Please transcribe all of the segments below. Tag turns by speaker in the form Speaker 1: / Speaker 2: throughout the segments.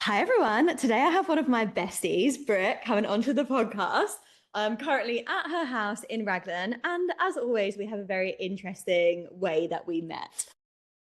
Speaker 1: Hi everyone. Today I have one of my besties, Brit, coming onto the podcast. I'm currently at her house in Raglan, and as always, we have a very interesting way that we met.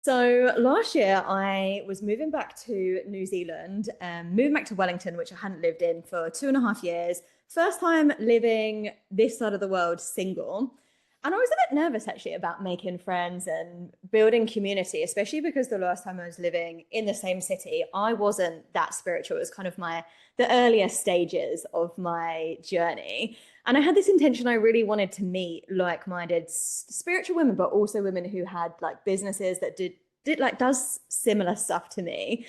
Speaker 1: So last year I was moving back to New Zealand, moving back to Wellington, which I hadn't lived in for 2.5 years. First time living this side of the world single. And I was a bit nervous actually about making friends and building community, especially because the last time I was living in the same city, I wasn't that spiritual. It was kind of the earlier stages of my journey. And I had this intention, I really wanted to meet like-minded spiritual women, but also women who had like businesses that does similar stuff to me.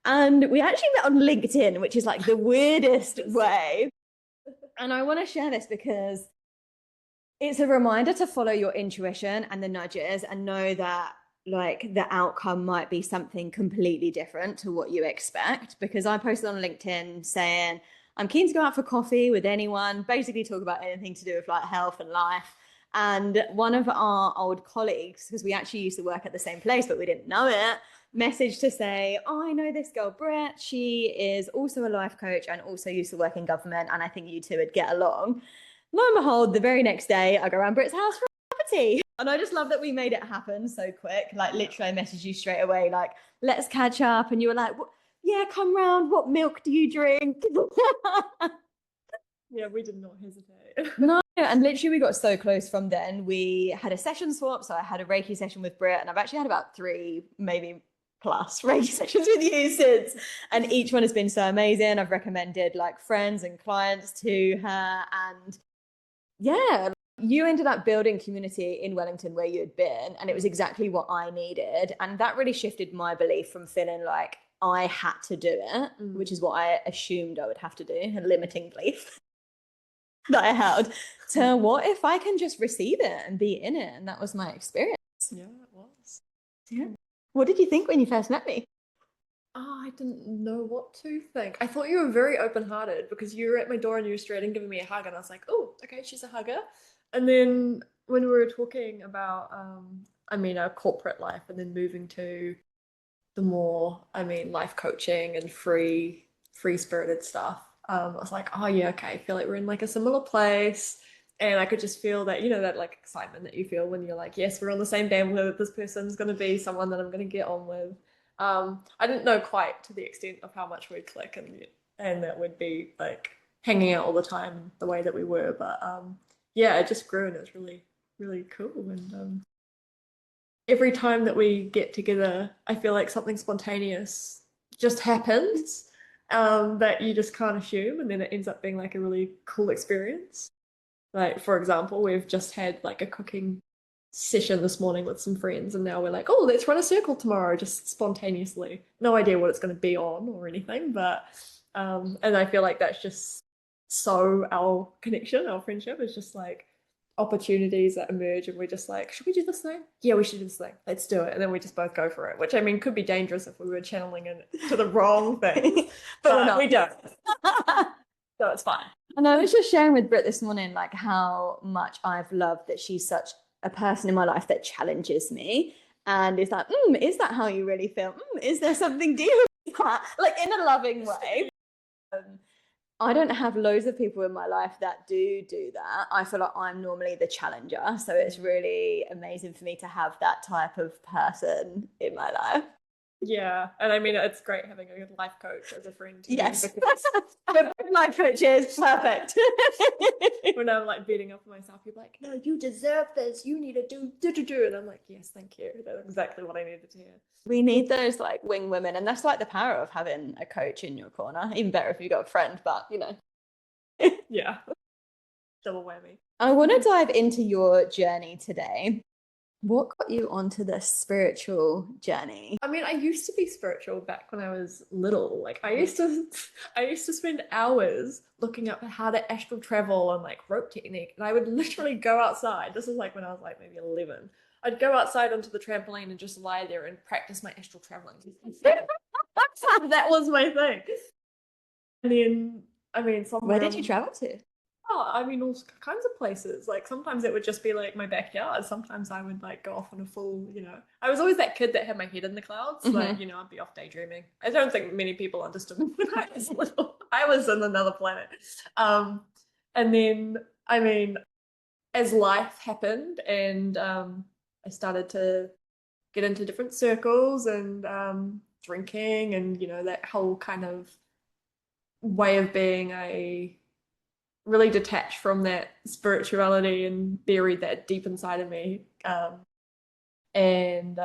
Speaker 1: And we actually met on LinkedIn, which is like the weirdest way. And I want to share this because it's a reminder to follow your intuition and the nudges and know that like the outcome might be something completely different to what you expect. Because I posted on LinkedIn saying, I'm keen to go out for coffee with anyone, basically talk about anything to do with like health and life. And one of our old colleagues, because we actually used to work at the same place, but we didn't know it, messaged to say, oh, I know this girl, Brit. She is also a life coach and also used to work in government. And I think you two would get along. Lo and behold, the very next day, I go around Brit's house for a cup of tea. And I just love that we made it happen so quick. Like, literally, I messaged you straight away, like, let's catch up. And you were like, yeah, come round. What milk do you drink?
Speaker 2: Yeah, we did not hesitate.
Speaker 1: No, and literally we got so close from then. We had a session swap. So I had a Reiki session with Brit, and I've actually had about three, maybe plus Reiki sessions with you since. And each one has been so amazing. I've recommended like friends and clients to her. And yeah, you ended up building community in Wellington where you had been, and it was exactly what I needed. And that really shifted my belief from feeling like I had to do it, which is what I assumed I would have to do, a limiting belief that I held, to what if I can just receive it and be in it? And that was my experience.
Speaker 2: Yeah, it was.
Speaker 1: Yeah. What did you think when you first met me?
Speaker 2: Oh, I didn't know what to think. I thought you were very open-hearted because you were at my door and you were straight and giving me a hug, and I was like, oh, okay, she's a hugger. And then when we were talking about, our corporate life and then moving to the more, life coaching and free-spirited stuff, I was like, oh yeah, okay, I feel like we're in like a similar place. And I could just feel that, that like excitement that you feel when you're like, yes, we're on the same bandwidth. This person's going to be someone that I'm going to get on with. I didn't know quite to the extent of how much we'd click and that we'd be like hanging out all the time the way that we were. But yeah, it just grew and it was really, really cool. And every time that we get together, I feel like something spontaneous just happens that you just can't assume, and then it ends up being like a really cool experience. Like, for example, we've just had like a cooking session this morning with some friends, and now we're like, oh, let's run a circle tomorrow, just spontaneously. No idea what it's going to be on or anything, but and I feel like that's just so our connection, our friendship is just like opportunities that emerge, and we're just like, should we do this thing? Yeah, we should do this thing. Let's do it, and then we just both go for it. Which could be dangerous if we were channeling it to the wrong thing, but we don't. So it's fine.
Speaker 1: And I was just sharing with Britt this morning, like how much I've loved that she's such a person in my life that challenges me. And it's like, is that how you really feel? Is there something deep with that? Like in a loving way. I don't have loads of people in my life that do that. I feel like I'm normally the challenger. So it's really amazing for me to have that type of person in my life.
Speaker 2: Yeah, and it's great having a good life coach as a friend too.
Speaker 1: Yes, life coaches, perfect.
Speaker 2: When I'm like beating up myself, you're like, no, you deserve this. You need to do, and I'm like, yes, thank you. That's exactly what I needed to hear.
Speaker 1: We need those like wing women, and that's like the power of having a coach in your corner. Even better if you got a friend, but
Speaker 2: Yeah, double whammy.
Speaker 1: I want to dive into your journey today. What got you onto this spiritual journey?
Speaker 2: I used to be spiritual back when I was little. Like I used to spend hours looking up how to astral travel and like rope technique. And I would literally go outside. This is like when I was like maybe 11. I'd go outside onto the trampoline and just lie there and practice my astral traveling. That was my thing. And then,
Speaker 1: Where did you travel to?
Speaker 2: Oh, I mean, all kinds of places. Like sometimes it would just be like my backyard. Sometimes I would like go off on a full, I was always that kid that had my head in the clouds. Like, I'd be off daydreaming. I don't think many people understood me when I was little. I was in another planet. And then, I mean, as life happened and I started to get into different circles and drinking and, that whole kind of way of being, I really detached from that spirituality and buried that deep inside of me. And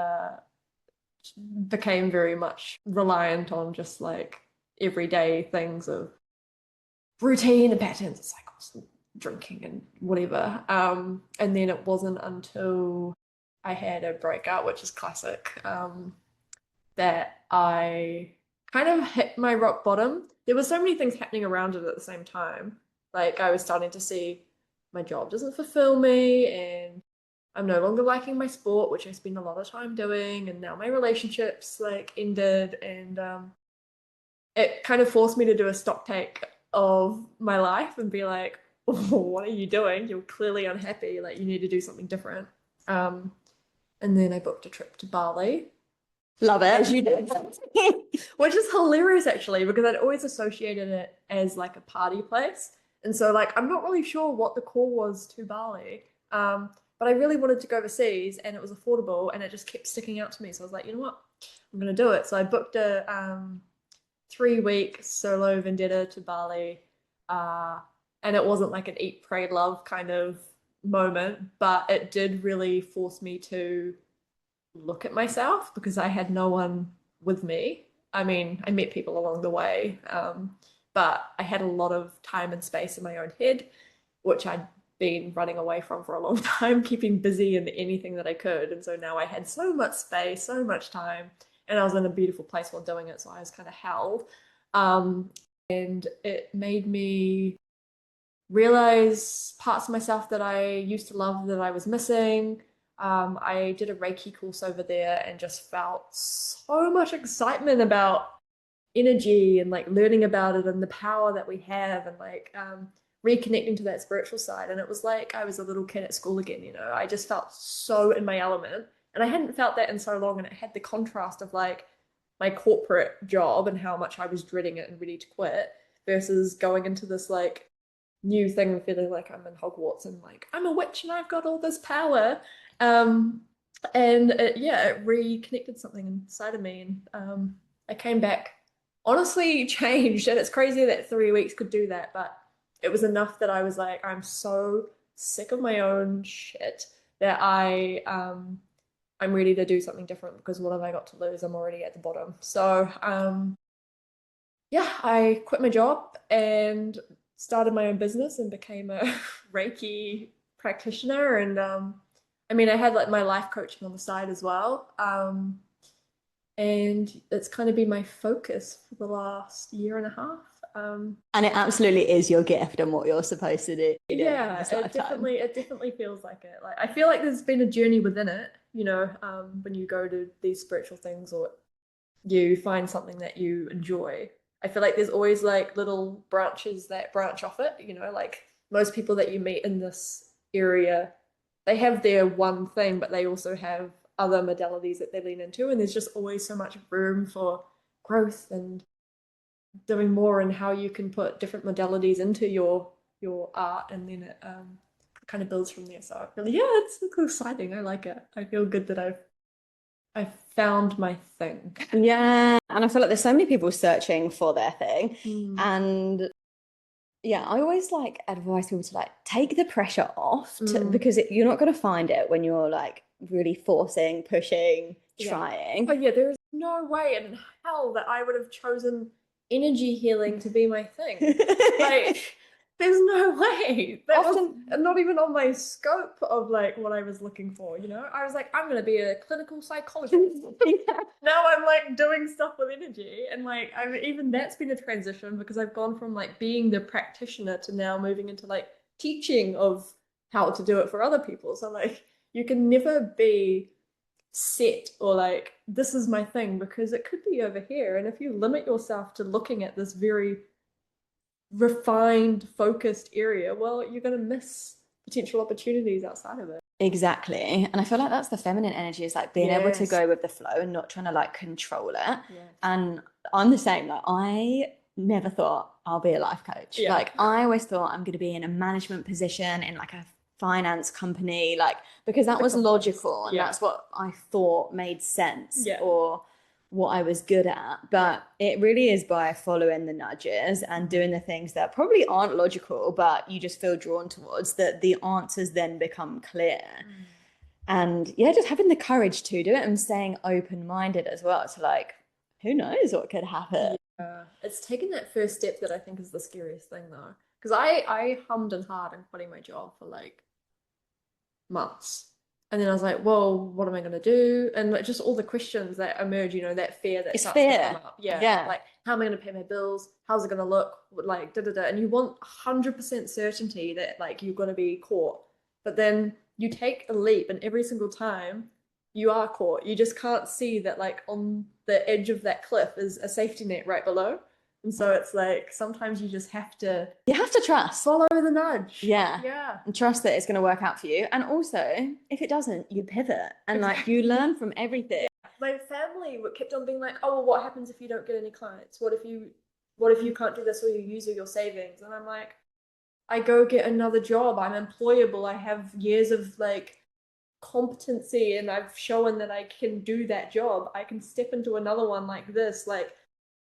Speaker 2: became very much reliant on just like everyday things of routine and patterns and cycles and drinking and whatever. And then it wasn't until I had a breakup, which is classic, that I kind of hit my rock bottom. There were so many things happening around it at the same time. Like I was starting to see my job doesn't fulfill me and I'm no longer liking my sport, which I spend a lot of time doing, and now my relationships like ended and it kind of forced me to do a stock take of my life and be like, oh, what are you doing? You're clearly unhappy, like you need to do something different. Um, and then I booked a trip to Bali
Speaker 1: Love
Speaker 2: as
Speaker 1: it.
Speaker 2: you did, which is hilarious actually, because I'd always associated it as like a party place. And so, like, I'm not really sure what the call was to Bali, but I really wanted to go overseas and it was affordable and it just kept sticking out to me. So I was like, you know what, I'm going to do it. So I booked a 3 week solo vendetta to Bali. Uh, and it wasn't like an eat, pray, love kind of moment, but it did really force me to look at myself because I had no one with me. I mean, I met people along the way, but I had a lot of time and space in my own head, which I'd been running away from for a long time, keeping busy in anything that I could. And so now I had so much space, so much time, and I was in a beautiful place while doing it. So I was kind of held. And it made me realize parts of myself that I used to love that I was missing. I did a Reiki course over there and just felt so much excitement about energy and like learning about it and the power that we have and like reconnecting to that spiritual side. And it was like I was a little kid at school again, I just felt so in my element. And I hadn't felt that in so long. And it had the contrast of like my corporate job and how much I was dreading it and ready to quit versus going into this like new thing and feeling like I'm in Hogwarts and like I'm a witch and I've got all this power. Um, and it reconnected something inside of me, and I came back honestly changed. And it's crazy that 3 weeks could do that, but it was enough that I was like, I'm so sick of my own shit that I'm ready to do something different because what have I got to lose? I'm already at the bottom. So yeah, I quit my job and started my own business and became a Reiki practitioner. And I mean, I had like my life coaching on the side as well. And it's kind of been my focus for the last year and a half.
Speaker 1: And it absolutely is your gift and what you're supposed to do in
Speaker 2: Yeah,
Speaker 1: this
Speaker 2: it
Speaker 1: lifetime.
Speaker 2: definitely feels like it. Like I feel like there's been a journey within it, when you go to these spiritual things or you find something that you enjoy. I feel like there's always like little branches that branch off it, like most people that you meet in this area, they have their one thing, but they also have other modalities that they lean into. And there's just always so much room for growth and doing more and how you can put different modalities into your art and then it kind of builds from there. So really, yeah, it's exciting. I like it. I feel good that I've found my thing.
Speaker 1: Yeah. And I feel like there's so many people searching for their thing.
Speaker 2: Mm.
Speaker 1: And yeah, I always like advise people to like take the pressure off
Speaker 2: Mm.
Speaker 1: because you're not going to find it when you're like really forcing, pushing,
Speaker 2: Yeah. Oh
Speaker 1: trying.
Speaker 2: yeah, there is no way in hell that I would have chosen energy healing to be my thing. Like, there's no way. That was
Speaker 1: Often,
Speaker 2: not even on my scope of like what I was looking for. I was like, I'm gonna be a clinical psychologist. Now I'm like doing stuff with energy, and like I'm even that's been a transition because I've gone from like being the practitioner to now moving into like teaching of how to do it for other people. So like you can never be set or like this is my thing because it could be over here. And if you limit yourself to looking at this very refined, focused area, well, you're going to miss potential opportunities outside of it.
Speaker 1: Exactly. And I feel like that's the feminine energy, is like being able to
Speaker 2: Yes.
Speaker 1: go with the flow and not trying to like control it.
Speaker 2: Yes.
Speaker 1: And I'm the same. Like I never thought I'll be a life coach.
Speaker 2: Yeah.
Speaker 1: Like I always thought I'm going to be in a management position in like a finance company, like because that was logical and that's what I thought made sense or what I was good at. But it really is by following the nudges and doing the things that probably aren't logical, but you just feel drawn towards, that the answers then become clear. And yeah, just having the courage to do it and staying open-minded as well to like, who knows what could happen.
Speaker 2: Yeah. It's taking that first step that I think is the scariest thing though. Because I hummed and hawed and quitting my job for like months. And then I was like, well, what am I going to do? And like, just all the questions that emerge, you know, that fear that starts to come up. Yeah. Like, how am I going to pay my bills? How's it going to look? Like, da da da. And you want 100% certainty that like you're going to be caught. But then you take a leap, and every single time you are caught, you just can't see that like on the edge of that cliff is a safety net right below. And so it's like sometimes you just have to
Speaker 1: trust.
Speaker 2: follow the nudge.
Speaker 1: Yeah.
Speaker 2: Yeah.
Speaker 1: And trust that it's going to work out for you. And also, if it doesn't, you pivot and like you learn from everything.
Speaker 2: My family kept on being like, oh, well, what happens if you don't get any clients? What if you can't do this, or you use all your savings? And I'm like, I go get another job. I'm employable. I have years of like competency, and I've shown that I can do that job. I can step into another one like this. Like,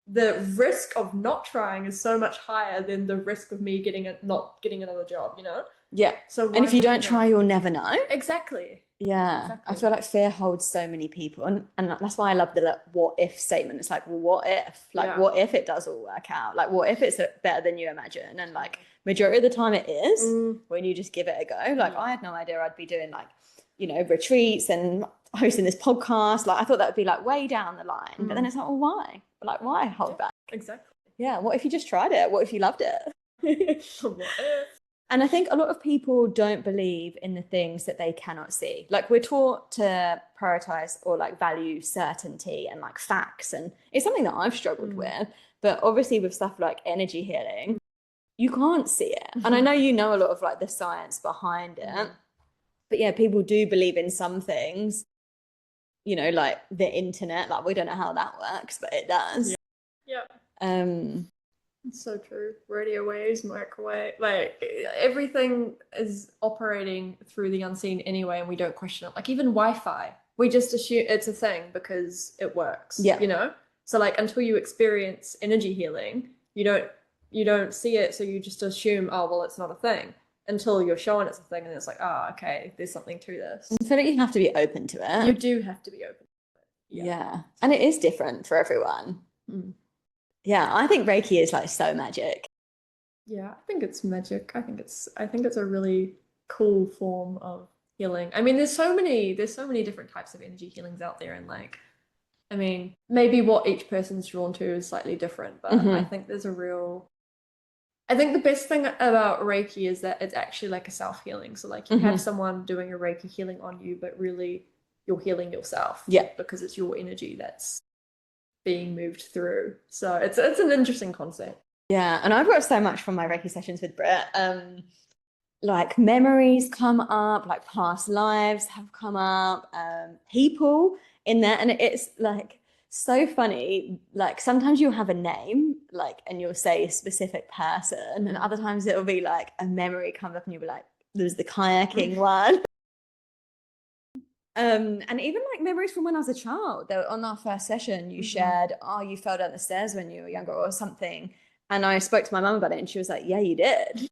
Speaker 2: the risk of not trying is so much higher than the risk of me not getting another job, you know?
Speaker 1: Yeah.
Speaker 2: So
Speaker 1: and if you don't try, you'll never know.
Speaker 2: Exactly.
Speaker 1: Yeah. Exactly. I feel like fear holds so many people. And that's why I love the like, what if statement. It's like, well, what if? Like, what if it does all work out? Like, what if it's better than you imagine? And like, majority of the time it is when you just give it a go. Like, I had no idea I'd be doing like, you know, retreats and hosting this podcast. Like, I thought that would be like way down the line. But then it's like, well, why? Like, why hold back?
Speaker 2: Exactly.
Speaker 1: Yeah. What if you just tried it? What if you loved it?
Speaker 2: What if?
Speaker 1: And I think a lot of people don't believe in the things that they cannot see. Like we're taught to prioritize or like value certainty and like facts. And it's something that I've struggled with. But obviously with stuff like energy healing, you can't see it. And I know you know a lot of like the science behind it. But yeah, people do believe in some things, you know, like the internet. Like we don't know how that works, but it does.
Speaker 2: Yeah. It's so true. Radio waves, microwave, like everything is operating through the unseen anyway, and we don't question it. Like even Wi-Fi, we just assume it's a thing because it works.
Speaker 1: Yeah.
Speaker 2: You know? So like until you experience energy healing, you don't see it, so you just assume, oh well, it's not a thing. Until you're shown it's a thing, and it's like, oh, okay, there's something to this.
Speaker 1: I feel like you have to be open to it.
Speaker 2: You do have to be open to it.
Speaker 1: Yeah. And it is different for everyone. Yeah, I think Reiki is like so magic.
Speaker 2: Yeah, I think it's magic. I think it's a really cool form of healing. I mean, there's so many different types of energy healings out there, and like, I mean, maybe what each person's drawn to is slightly different, but I think I think the best thing about Reiki is that it's actually like a self-healing. So like you have someone doing a Reiki healing on you, but really you're healing yourself. Yeah. Because it's your energy that's being moved through. So it's an interesting concept.
Speaker 1: Yeah, and I've got so much from my Reiki sessions with Brit. Like memories come up, like past lives have come up, people in there, and it's like so funny. Like sometimes you'll have a name, like, and you'll say a specific person, and other times it'll be like a memory comes up, and you'll be like, "There's the kayaking one." And even like memories from when I was a child. They were on our first session, you shared, oh, you fell down the stairs when you were younger or something. And I spoke to my mum about it, and she was like, yeah, you did.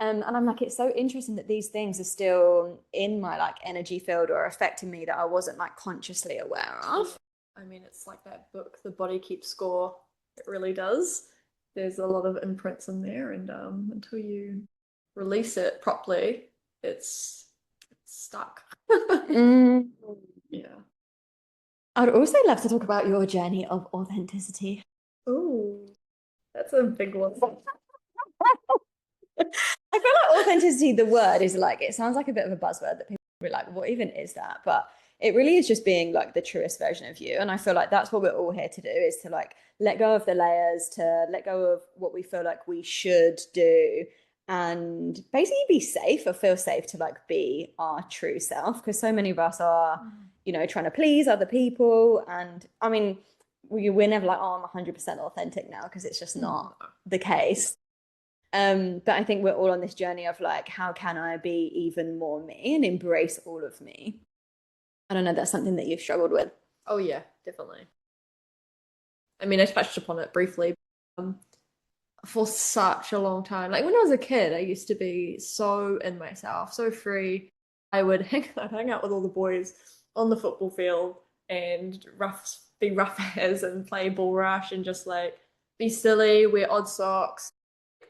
Speaker 1: And I'm like, it's so interesting that these things are still in my like energy field or affecting me that I wasn't like consciously aware of.
Speaker 2: I mean, it's like that book, The Body Keeps Score. It really does. There's a lot of imprints in there, and until you release it properly, it's stuck. Yeah.
Speaker 1: I'd also love to talk about your journey of authenticity.
Speaker 2: Oh, that's a big one.
Speaker 1: I feel like authenticity, the word is like, it sounds like a bit of a buzzword that people be like, what even is that? But it really is just being like the truest version of you. And I feel like that's what we're all here to do, is to like let go of the layers, to let go of what we feel like we should do, and basically be safe, or feel safe to like be our true self. Because so many of us are, trying to please other people. And I mean, we're never like, oh, I'm 100% authentic now, because it's just not the case. But I think we're all on this journey of like, how can I be even more me and embrace all of me? I don't know, that's something that you've struggled with.
Speaker 2: Oh yeah, definitely. I mean, I touched upon it briefly. Um, for such a long time. Like when I was a kid, I used to be so in myself, so free. I'd hang out with all the boys on the football field and be rough as and play ball rush and just like be silly, wear odd socks,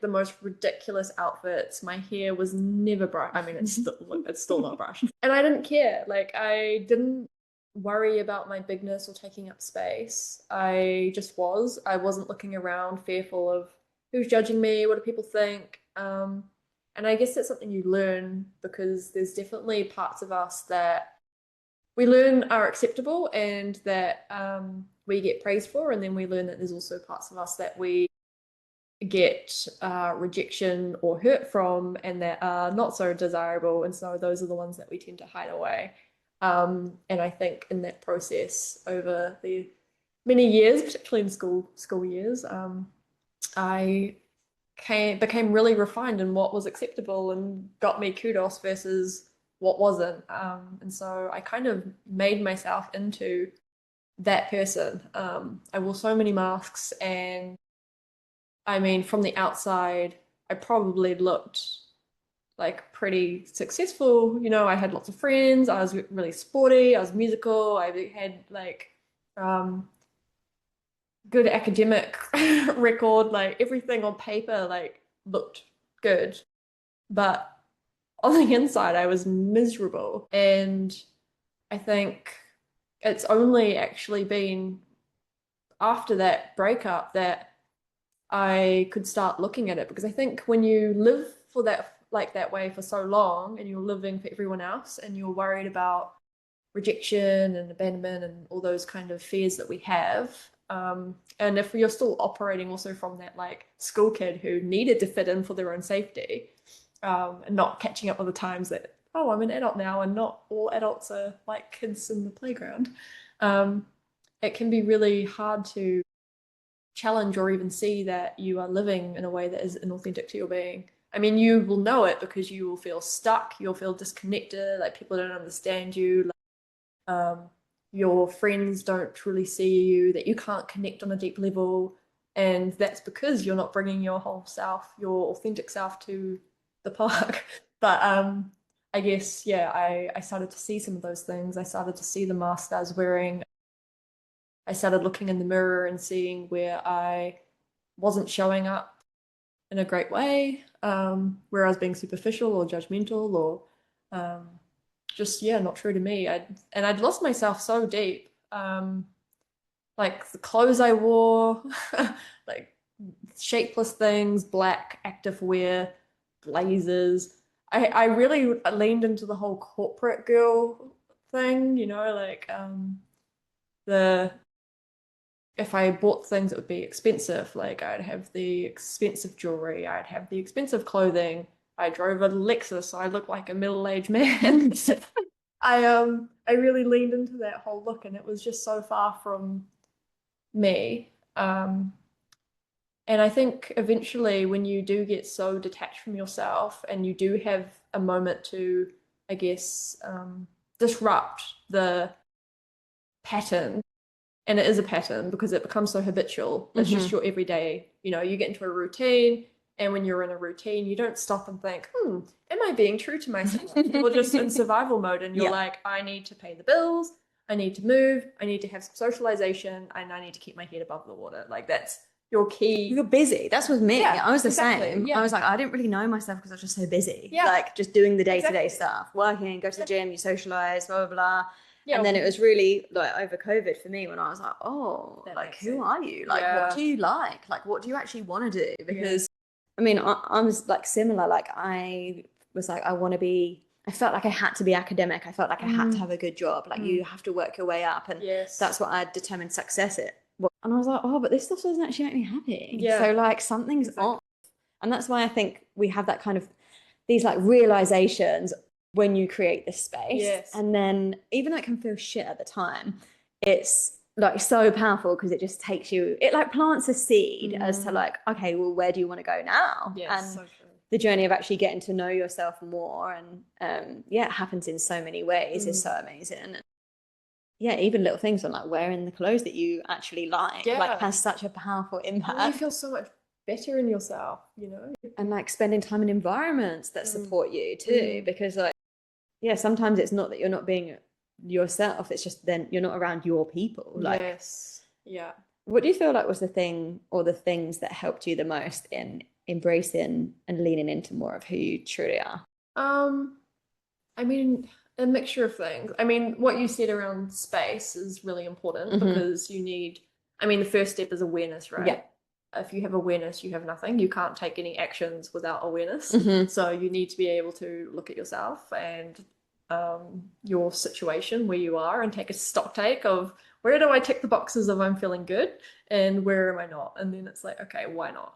Speaker 2: the most ridiculous outfits. My hair was never brushed. I mean, it's still not brushed, and I didn't care. Like I didn't worry about my bigness or taking up space. I just was. I wasn't looking around fearful of who's judging me, what do people think. And I guess that's something you learn, because there's definitely parts of us that we learn are acceptable and that we get praised for, and then we learn that there's also parts of us that we get rejection or hurt from, and that are not so desirable, and so those are the ones that we tend to hide away. And I think in that process, over the many years, particularly in school years, I became really refined in what was acceptable and got me kudos versus what wasn't. And so I kind of made myself into that person. I wore so many masks, and I mean, from the outside, I probably looked like pretty successful. I had lots of friends. I was really sporty. I was musical. I had like good academic record. Like everything on paper like looked good, but on the inside, I was miserable. And I think it's only actually been after that breakup that I could start looking at it, because I think when you live for that way for so long, and you're living for everyone else, and you're worried about rejection and abandonment and all those kind of fears that we have, and if you're still operating also from that like school kid who needed to fit in for their own safety, and not catching up with the times that, oh, I'm an adult now and not all adults are like kids in the playground, it can be really hard to challenge or even see that you are living in a way that is inauthentic to your being. I mean, you will know it because you will feel stuck, you'll feel disconnected, like people don't understand you, like, your friends don't truly see you, that you can't connect on a deep level. And that's because you're not bringing your whole self, your authentic self to the park. But I guess, yeah, I started to see some of those things. I started to see the mask I was wearing. I started looking in the mirror and seeing where I wasn't showing up in a great way, where I was being superficial or judgmental or just, yeah, not true to me. I'd lost myself so deep. Like the clothes I wore, like shapeless things, black active wear, blazers. I really leaned into the whole corporate girl thing, like the if I bought things, it would be expensive. Like I'd have the expensive jewelry, I'd have the expensive clothing. I drove a Lexus, so I looked like a middle-aged man. I really leaned into that whole look, and it was just so far from me. And I think eventually, when you do get so detached from yourself, and you do have a moment to, I guess, disrupt the pattern, and it is a pattern because it becomes so habitual. It's just your everyday, you get into a routine, and when you're in a routine, you don't stop and think, am I being true to myself? You're just in survival mode, and you're like, I need to pay the bills, I need to move, I need to have some socialization, and I need to keep my head above the water. Like that's your key.
Speaker 1: You're busy. That's with me.
Speaker 2: Yeah,
Speaker 1: I was the
Speaker 2: exactly.
Speaker 1: same.
Speaker 2: Yeah.
Speaker 1: I was like, I didn't really know myself because I was just so busy.
Speaker 2: Yeah.
Speaker 1: Like just doing the day-to-day
Speaker 2: Exactly.
Speaker 1: stuff, working, go to the gym, you socialize, blah, blah, blah.
Speaker 2: Yeah.
Speaker 1: And then it was really like over COVID for me when I was like, oh,
Speaker 2: That
Speaker 1: like
Speaker 2: makes
Speaker 1: who
Speaker 2: sense.
Speaker 1: are you? Like
Speaker 2: Yeah.
Speaker 1: what do you like? Like what do you actually want to do? Because I mean, I was like similar. Like I was like, I want to be I felt like I had to be academic. I felt like I had to have a good job. Like you have to work your way up, and
Speaker 2: Yes.
Speaker 1: that's what I determined success it. And I was like, oh, but this stuff doesn't actually make me happy.
Speaker 2: Yeah.
Speaker 1: So like something's off. And that's why I think we have that kind of these like realizations when you create this space.
Speaker 2: Yes.
Speaker 1: And then even though it can feel shit at the time, it's like so powerful because it just takes you, it like plants a seed as to like, okay, well, where do you want to go now?
Speaker 2: Yes,
Speaker 1: and
Speaker 2: so true.
Speaker 1: The journey of actually getting to know yourself more, and yeah, it happens in so many ways, is so amazing. And yeah, even little things on like wearing the clothes that you actually like has such a powerful impact.
Speaker 2: And you feel so much better in yourself, you know?
Speaker 1: And like spending time in environments that support you too, because like, yeah, sometimes it's not that you're not being yourself, it's just then you're not around your people. Like,
Speaker 2: yes. Yeah.
Speaker 1: what do you feel like was the thing or the things that helped you the most in embracing and leaning into more of who you truly are?
Speaker 2: I mean, a mixture of things. I mean, what you said around space is really important because you need, I mean, the first step is awareness, right?
Speaker 1: Yeah.
Speaker 2: If you have awareness, you have nothing. You can't take any actions without awareness. So you need to be able to look at yourself and your situation where you are and take a stock take of where do I tick the boxes of I'm feeling good and where am I not? And then it's like, okay, why not?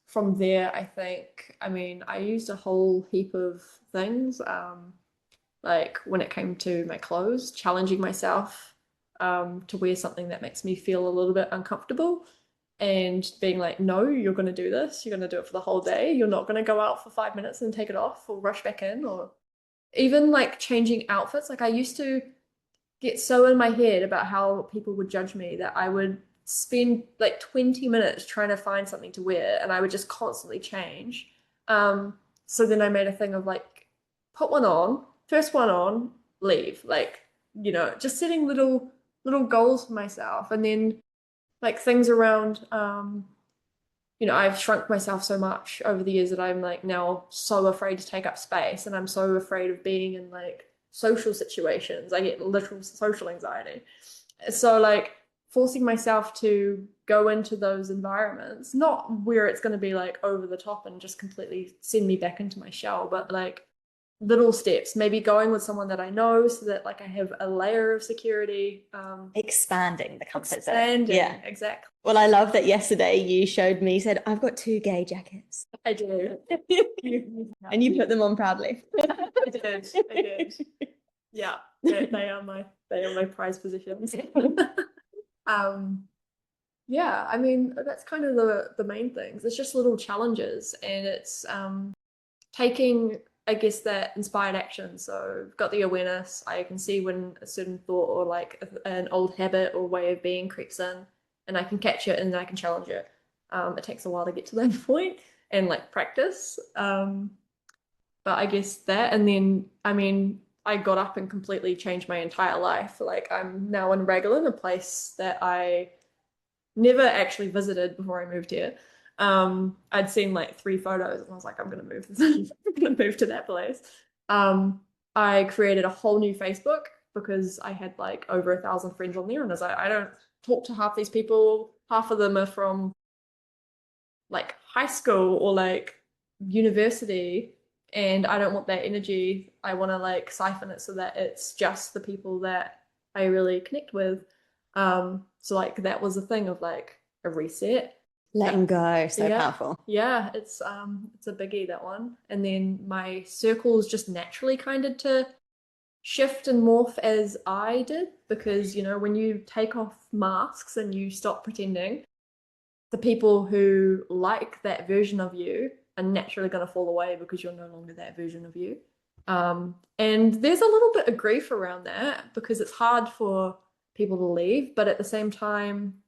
Speaker 2: From there, I think, I mean, I used a whole heap of things. Like when it came to my clothes, challenging myself to wear something that makes me feel a little bit uncomfortable and being like, no, you're going to do this. You're going to do it for the whole day. You're not going to go out for 5 minutes and take it off or rush back in, or even like changing outfits. Like I used to get so in my head about how people would judge me that I would spend like 20 minutes trying to find something to wear and I would just constantly change. So then I made a thing of like, put one on, first one on, leave. Like, you know, just setting little goals for myself. And then like things around you know, I've shrunk myself so much over the years that I'm like now so afraid to take up space, and I'm so afraid of being in like social situations. I get literal social anxiety. So like forcing myself to go into those environments, not where it's going to be like over the top and just completely send me back into my shell, but like little steps, maybe going with someone that I know so that like I have a layer of security.
Speaker 1: Expanding the comfort zone. Yeah,
Speaker 2: exactly.
Speaker 1: Well, I love that yesterday you showed me, said, I've got 2 gay jackets.
Speaker 2: I do.
Speaker 1: And you put them on proudly.
Speaker 2: I did. Yeah, they are my prized possessions. Yeah, I mean that's kind of the main things. It's just little challenges, and it's taking, I guess, that inspired action. So I've got the awareness. I can see when a certain thought or like an old habit or way of being creeps in, and I can catch it and I can challenge it. It takes a while to get to that point and like practice. But I guess that, and then I mean, I got up and completely changed my entire life. Like I'm now in Raglan, a place that I never actually visited before I moved here. I'd seen like 3 photos and I was like, I'm gonna move I'm gonna move to that place. I created a whole new Facebook because I had like over 1,000 friends on there, and I was like, I don't talk to half these people. Half of them are from like high school or like university, and I don't want that energy. I want to like siphon it so that it's just the people that I really connect with. So like that was a thing of like a reset.
Speaker 1: Letting go, so powerful.
Speaker 2: Yeah, it's a biggie, that one. And then my circles just naturally kind of to shift and morph as I did, because you know, when you take off masks and you stop pretending, the people who like that version of you are naturally going to fall away because you're no longer that version of you. And there's a little bit of grief around that because it's hard for people to leave, but at the same time,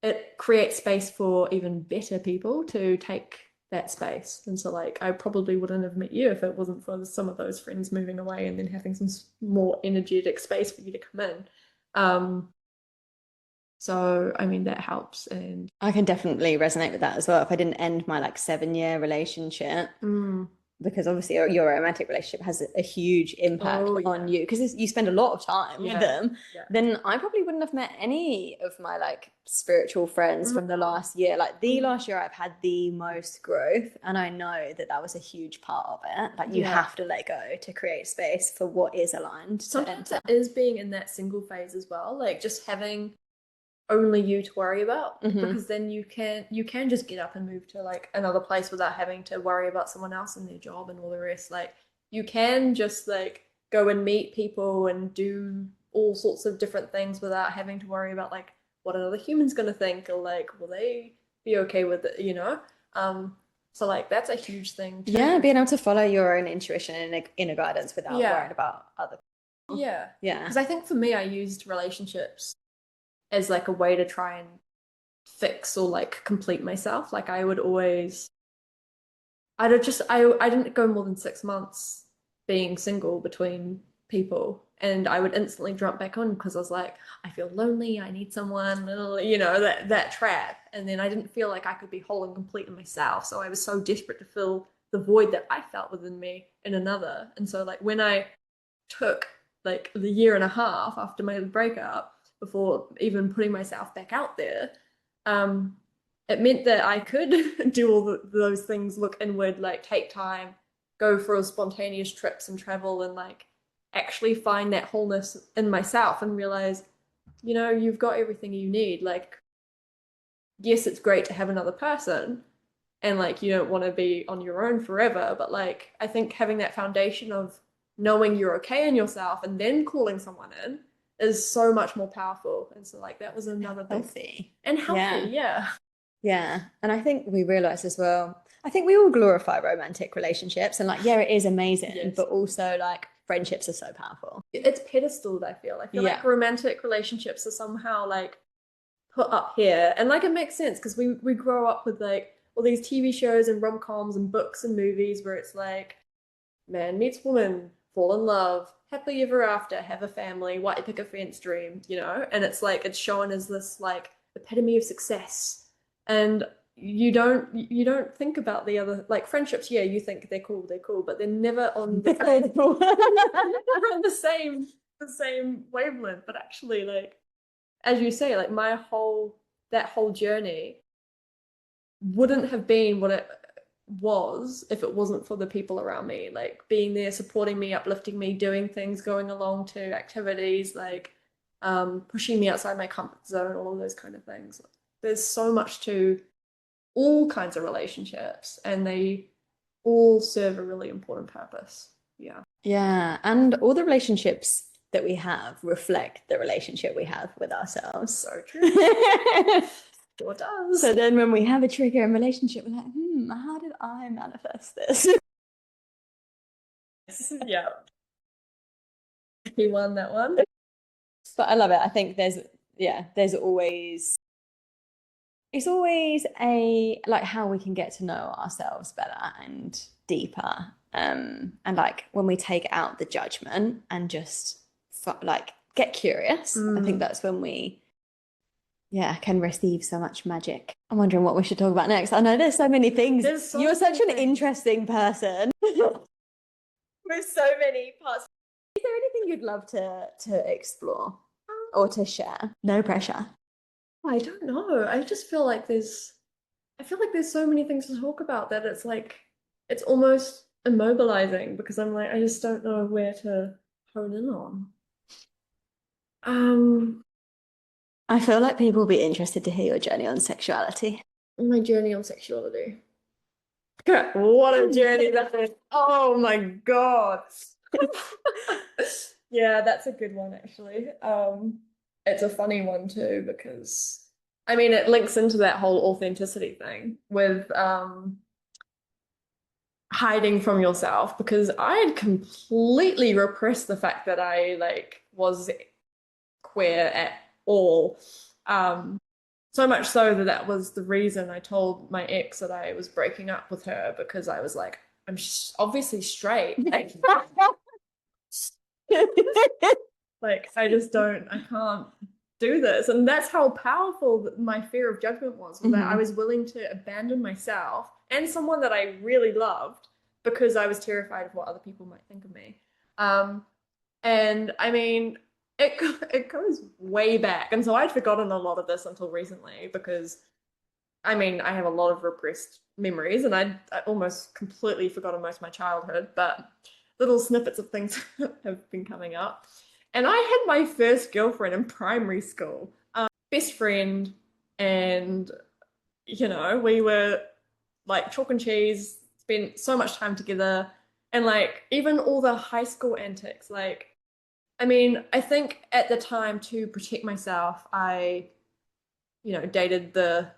Speaker 2: it creates space for even better people to take that space. And so like I probably wouldn't have met you if it wasn't for some of those friends moving away and then having some more energetic space for you to come in. So I mean that helps, and
Speaker 1: I can definitely resonate with that as well. If I didn't end my like 7-year relationship, because obviously your romantic relationship has a huge impact on you because you spend a lot of time with them, then I probably wouldn't have met any of my like spiritual friends from the last year. Like the last year I've had the most growth, and I know that that was a huge part of it. Like you have to let go to create space for what is aligned.
Speaker 2: Sometimes it is being in that single phase as well, like just having only you to worry about, because then you can just get up and move to like another place without having to worry about someone else and their job and all the rest. Like you can just like go and meet people and do all sorts of different things without having to worry about like what another human's gonna think, or like will they be okay with it, you know? So like that's a huge thing too.
Speaker 1: Yeah, being able to follow your own intuition and inner guidance without worrying about other people.
Speaker 2: Yeah.
Speaker 1: Yeah.
Speaker 2: Because I think for me, I used relationships as like a way to try and fix or like complete myself. Like I would always, I didn't go more than 6 months being single between people, and I would instantly jump back on because I was like, I feel lonely, I need someone, you know, that trap. And then I didn't feel like I could be whole and complete in myself, so I was so desperate to fill the void that I felt within me in another. And so like when I took like the year and a half after my breakup before even putting myself back out there, it meant that I could do all those things, look inward, like take time, go for spontaneous trips and travel, and like actually find that wholeness in myself and realize, you know, you've got everything you need. Like, yes, it's great to have another person, and like you don't want to be on your own forever, but like I think having that foundation of knowing you're okay in yourself and then calling someone in is so much more powerful. And so like that was another
Speaker 1: healthy.
Speaker 2: And healthy,
Speaker 1: yeah. And I think we realize as well, I think we all glorify romantic relationships and like, yeah, it is amazing, but also like friendships are so powerful.
Speaker 2: It's pedestaled, I feel like romantic relationships are somehow like put up here, and like it makes sense because we grow up with like all these TV shows and rom-coms and books and movies where it's like man meets woman, fall in love, happily ever after, have a family, white picket fence dream, you know? And it's like it's shown as this like epitome of success. And you don't think about the other like friendships. Yeah, you think they're cool, but they're never on the never on the same wavelength. But actually, like as you say, like that whole journey wouldn't have been what it was if it wasn't for the people around me, like being there, supporting me, uplifting me, doing things, going along to activities, like pushing me outside my comfort zone, all of those kind of things. There's so much to all kinds of relationships, and they all serve a really important purpose.
Speaker 1: Yeah, and all the relationships that we have reflect the relationship we have with ourselves.
Speaker 2: So true. Sure does.
Speaker 1: So then when we have a trigger in relationship, we're like, how did I manifest this?
Speaker 2: Yeah. He won that one.
Speaker 1: But I love it. I think it's always a like how we can get to know ourselves better and deeper. And like when we take out the judgment and just like get curious, I think that's when we can receive so much magic. I'm wondering what we should talk about next. I know there's so many things. You're such an interesting person with so many parts. Is there anything you'd love to explore or to share? No pressure.
Speaker 2: I don't know. I feel like there's so many things to talk about that it's like it's almost immobilizing, because I'm like I just don't know where to hone in on.
Speaker 1: I feel like people will be interested to hear your journey on sexuality.
Speaker 2: My journey on sexuality. What a journey that is. Oh my God. Yeah, that's a good one actually. It's a funny one too, because I mean it links into that whole authenticity thing with hiding from yourself, because I had completely repressed the fact that I like was queer at all. So much so that was the reason I told my ex that I was breaking up with her, because I was like, I'm obviously straight. Like I can't do this. And that's how powerful my fear of judgment was that I was willing to abandon myself and someone that I really loved because I was terrified of what other people might think of me. And I mean, it goes way back, and so I'd forgotten a lot of this until recently because I mean, I have a lot of repressed memories, and I almost completely forgotten most of my childhood, but little snippets of things have been coming up. And I had my first girlfriend in primary school, best friend, and we were like chalk and cheese, spent so much time together, and like even all the high school antics. Like, I mean, I think at the time to protect myself, I, dated the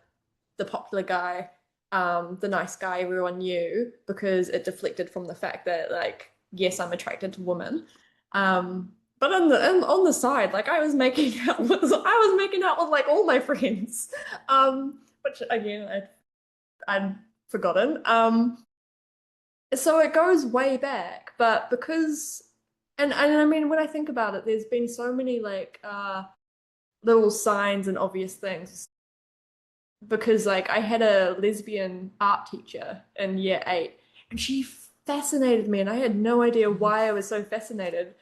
Speaker 2: popular guy, the nice guy everyone knew because it deflected from the fact that like, yes, I'm attracted to women. But on the side, like I was making out with like all my friends, which again I'd forgotten. So it goes way back, but because and I mean when I think about it, there's been so many like little signs and obvious things because like I had a lesbian art teacher in year 8 and she fascinated me and I had no idea why I was so fascinated.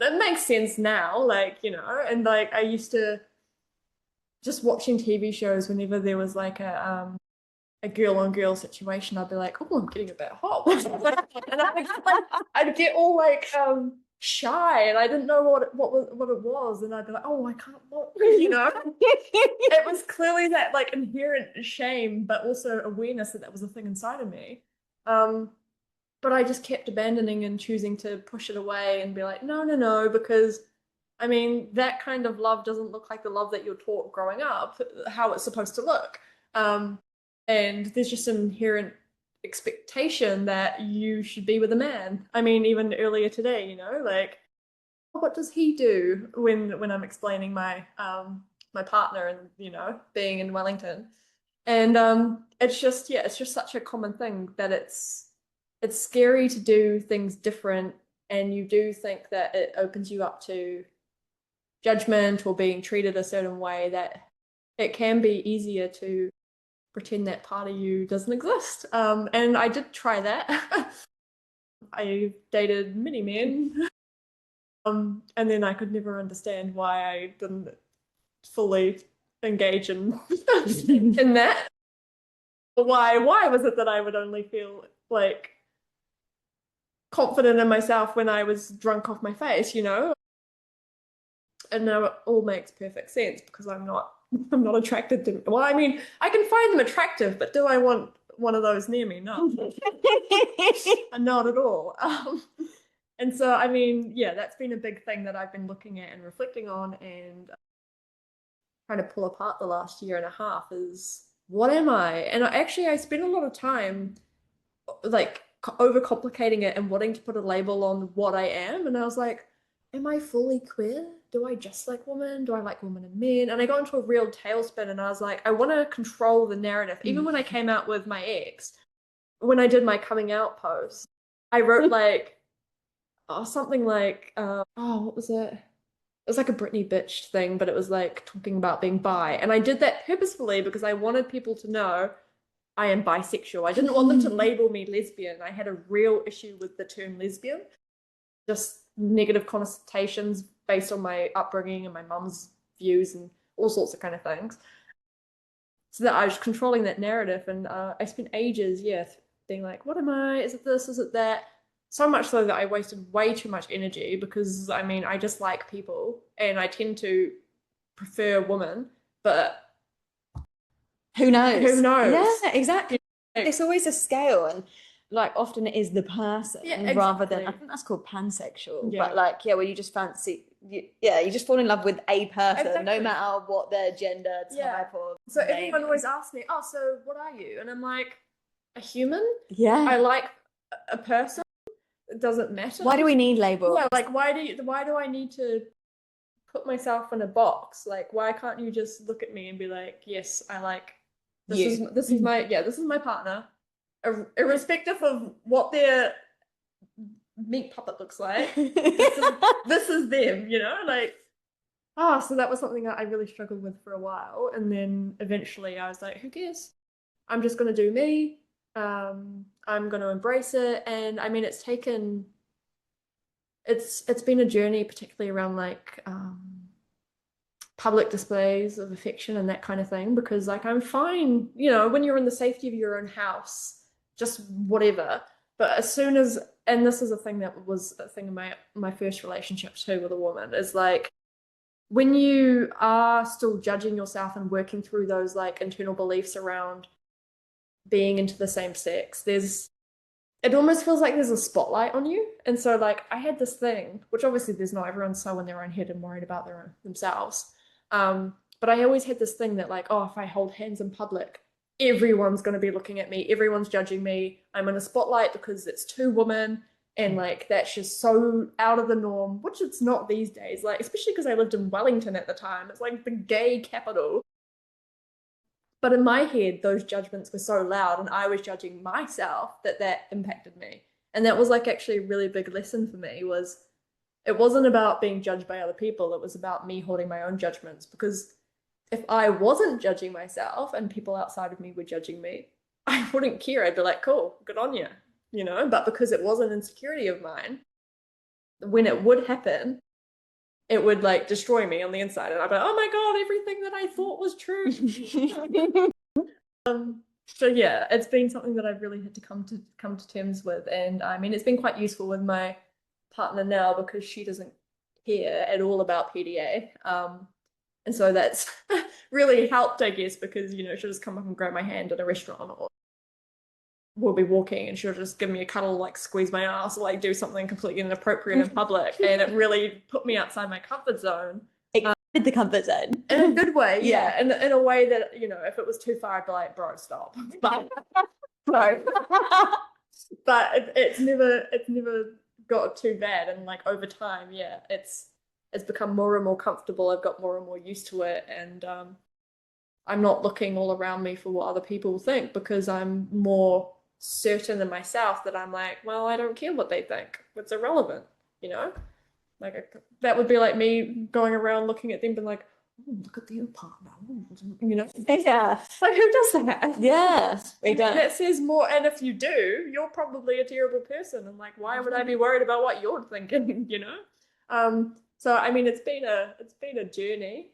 Speaker 2: It makes sense now, like, and like I used to just watching TV shows whenever there was like a girl on girl situation, I'd be like, oh, I'm getting a bit hot. And I'd get all like shy and I didn't know what it was. And I'd be like, oh, I can't look, It was clearly that like inherent shame, but also awareness that that was a thing inside of me. But I just kept abandoning and choosing to push it away and be like, no, no, no, because I mean, that kind of love doesn't look like the love that you're taught growing up, how it's supposed to look. Um, and there's just an inherent expectation that you should be with a man. I mean, even earlier today, like what does he do when I'm explaining my partner and being in Wellington, and it's just it's just such a common thing that it's scary to do things different, and you do think that it opens you up to judgment or being treated a certain way that it can be easier to pretend that part of you doesn't exist. And I did try that. I dated many men. And then I could never understand why I didn't fully engage in in that. Why was it that I would only feel like confident in myself when I was drunk off my face? And now it all makes perfect sense because I'm not attracted to, well, I mean, I can find them attractive, but do I want one of those near me? No. Not at all. And so I mean, yeah, that's been a big thing that I've been looking at and reflecting on and trying to pull apart the last year and a half is what am I? And I spent a lot of time like overcomplicating it and wanting to put a label on what I am. And I was like, am I fully queer? Do I just like women? Do I like women and men? And I got into a real tailspin and I was like, I want to control the narrative. Even when I came out with my ex, when I did my coming out post, I wrote like, something like, what was it? It was like a Britney bitch thing, but it was like talking about being bi. And I did that purposefully because I wanted people to know I am bisexual. I didn't want them to label me lesbian. I had a real issue with the term lesbian, just negative connotations based on my upbringing and my mum's views and all sorts of kind of things. So that I was controlling that narrative, and I spent ages, being like, what am I? Is it this? Is it that? So much so that I wasted way too much energy because I mean, I just like people and I tend to prefer women, but
Speaker 1: Who knows?
Speaker 2: who knows?
Speaker 1: Yeah, exactly. It's always a scale, and like often it is the person rather than, I think that's called pansexual.
Speaker 2: Yeah.
Speaker 1: But like, yeah, where you just fancy, you just fall in love with a person, no
Speaker 2: Exactly.
Speaker 1: matter what their gender
Speaker 2: Yeah.
Speaker 1: type or
Speaker 2: So
Speaker 1: name
Speaker 2: everyone
Speaker 1: is.
Speaker 2: always asks me, oh, so what are you? And I'm like, a human?
Speaker 1: Yeah.
Speaker 2: I like a person. It doesn't matter.
Speaker 1: Why do we need labels?
Speaker 2: Yeah, like why do I need to put myself in a box? Like why can't you just look at me and be like, yes, I like this is my partner. Irrespective of what their meat puppet looks like. This is them, like so that was something that I really struggled with for a while. And then eventually I was like, who cares? I'm just gonna do me. I'm going to embrace it. And I mean, it's been a journey, particularly around like public displays of affection and that kind of thing, because like I'm fine, when you're in the safety of your own house, just whatever. But as soon as, and this is a thing that was a thing in my first relationship too with a woman, is like when you are still judging yourself and working through those like internal beliefs around being into the same sex, it almost feels like there's a spotlight on you. And so like I had this thing, which obviously there's not, everyone's so in their own head and worried about themselves. But I always had this thing that like, oh, if I hold hands in public, everyone's going to be looking at me, everyone's judging me. I'm in a spotlight because it's two women, and like that's just so out of the norm, which it's not these days. Like especially because I lived in Wellington at the time, it's like the gay capital. But in my head, those judgments were so loud, and I was judging myself that impacted me. And that was like actually a really big lesson for me. Was it wasn't about being judged by other people, it was about me holding my own judgments. Because if I wasn't judging myself and people outside of me were judging me, I wouldn't care. I'd be like, cool, good on you, But because it was an insecurity of mine, when it would happen, it would like destroy me on the inside, and I'd be like, oh my god, everything that I thought was true. So yeah, it's been something that I've really had to come to terms with, and I mean, it's been quite useful with my partner now because she doesn't care at all about PDA, and so that's really helped, I guess, because she'll just come up and grab my hand in a restaurant, or we'll be walking and she'll just give me a cuddle, like squeeze my ass, or like do something completely inappropriate in public, and it really put me outside my comfort zone.
Speaker 1: Exceeded the comfort zone.
Speaker 2: In a good way, yeah. In a way that, if it was too far, I'd be like, bro, stop. But bro. But it's never got too bad. And like over time, yeah, it's become more and more comfortable. I've got more and more used to it. And I'm not looking all around me for what other people think, because I'm more certain in myself that I'm like, well, I don't care what they think. It's irrelevant, Like that would be like me going around looking at them, being like, oh, look at their partner,
Speaker 1: Yeah.
Speaker 2: Like who does that?
Speaker 1: Yes, we don't.
Speaker 2: That says more. And if you do, you're probably a terrible person. And like, why would I be worried about what you're thinking? So I mean, it's been a journey.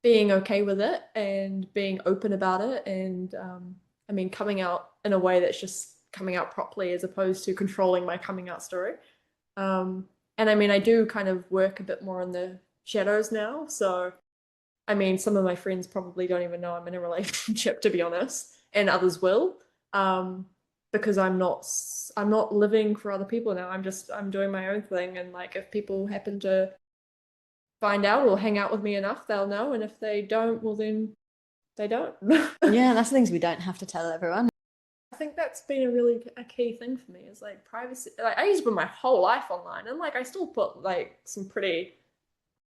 Speaker 2: Being okay with it and being open about it, and I mean, coming out in a way that's just coming out properly as opposed to controlling my coming out story. And I mean, I do kind of work a bit more in the shadows now. So, I mean, some of my friends probably don't even know I'm in a relationship, to be honest, and others will, because I'm not living for other people now. I'm doing my own thing, and like if people happen to find out or hang out with me enough, they'll know, and if they don't, well then they don't.
Speaker 1: Yeah, that's the things we don't have to tell everyone.
Speaker 2: I think that's been a key thing for me, is like privacy. Like I used to put my whole life online, and like I still put like some pretty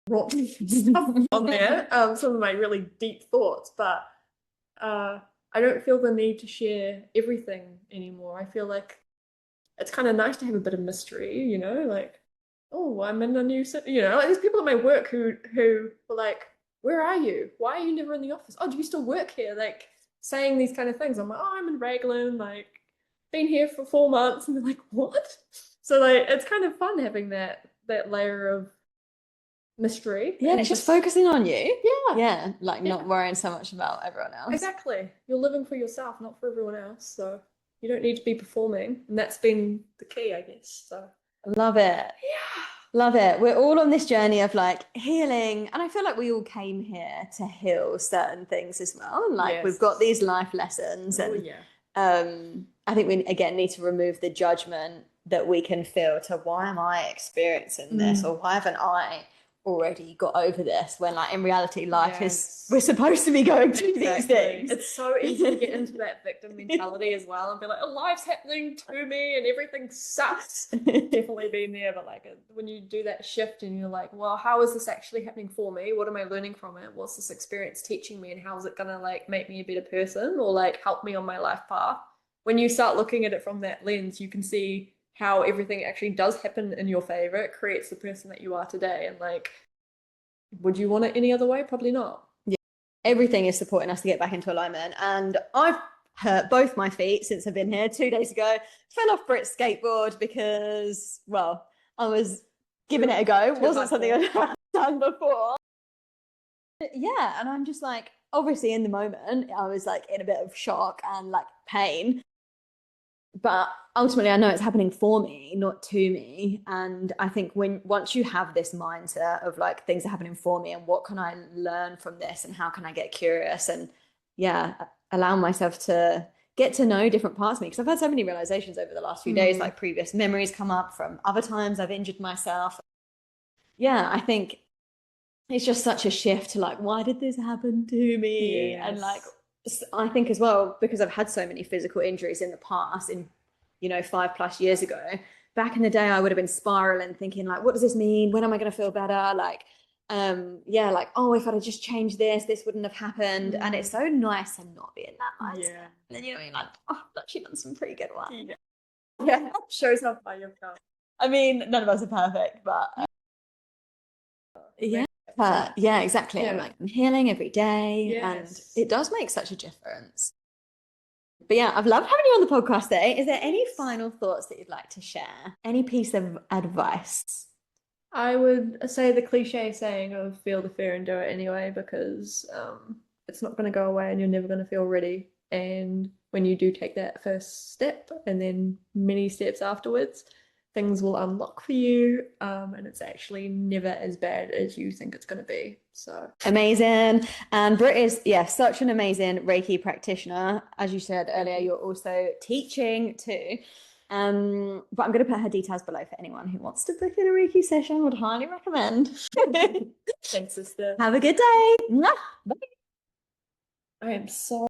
Speaker 2: rotten stuff on there, some of my really deep thoughts, but I don't feel the need to share everything anymore. I feel like it's kind of nice to have a bit of mystery, like, oh, I'm in a new city, like there's people at my work who were like, where are you? Why are you never in the office? Oh, do you still work here? Like saying these kind of things. I'm like, oh, I'm in Raglan, like been here for 4 months, and they're like, what? So like it's kind of fun having that layer of mystery.
Speaker 1: Yeah, it's just focusing on you.
Speaker 2: Yeah.
Speaker 1: Like not worrying so much about everyone else.
Speaker 2: Exactly. You're living for yourself, not for everyone else. So you don't need to be performing. And that's been the key, I guess. So
Speaker 1: love it.
Speaker 2: yeah.
Speaker 1: Love it. We're all on this journey of like healing. And I feel like we all came here to heal certain things as well. And like we've got these life lessons. And I think we again need to remove the judgment that we can feel to, why am I experiencing this? Or why haven't I already got over this, when like in reality life is, we're supposed to be going through these things.
Speaker 2: It's so easy to get into that victim mentality as well, and be like, oh, life's happening to me and everything sucks. Definitely been there, but like when you do that shift and you're like, well, how is this actually happening for me? What am I learning from it? What's this experience teaching me, and how is it gonna like make me a better person, or like help me on my life path? When you start looking at it from that lens, you can see how everything actually does happen in your favor. It creates the person that you are today. And like, would you want it any other way? Probably not.
Speaker 1: Yeah. Everything is supporting us to get back into alignment. And I've hurt both my feet since I've been here 2 days ago. Fell off Brit's skateboard because, well, I was giving it a go. It wasn't something I'd done before. Yeah, and I'm just like, obviously in the moment, I was like in a bit of shock and like pain. But ultimately, I know it's happening for me, not to me. And I think once you have this mindset of like things are happening for me and what can I learn from this and how can I get curious and yeah, allow myself to get to know different parts of me. Because I've had so many realizations over the last few days, like previous memories come up from other times I've injured myself. Yeah, I think it's just such a shift to like, why did this happen to me?
Speaker 2: Yes.
Speaker 1: And like, I think as well, because I've had so many physical injuries in the past, in, 5+ years ago, back in the day, I would have been spiraling, thinking like, what does this mean? When am I going to feel better? Like, yeah, like, oh, if I'd have just changed this wouldn't have happened. And it's so nice to not be in that mindset. Yeah. And then, like, oh, I've actually done some pretty good ones.
Speaker 2: Yeah. Shows how far you've come.
Speaker 1: I mean, none of us are perfect, but yeah. Yeah, exactly. Yeah. I'm healing every day, and it does make such a difference. But yeah, I've loved having you on the podcast today. Is there any final thoughts that you'd like to share? Any piece of advice?
Speaker 2: I would say the cliche saying of feel the fear and do it anyway, because it's not going to go away and you're never going to feel ready. And when you do take that first step and then many steps afterwards, things will unlock for you, and it's actually never as bad as you think it's going to be. So
Speaker 1: amazing. And Brit is, such an amazing Reiki practitioner. As you said earlier, you're also teaching too. But I'm going to put her details below for anyone who wants to book in a Reiki session. Would highly recommend.
Speaker 2: Thanks, sister.
Speaker 1: Have a good day. Bye.
Speaker 2: I am so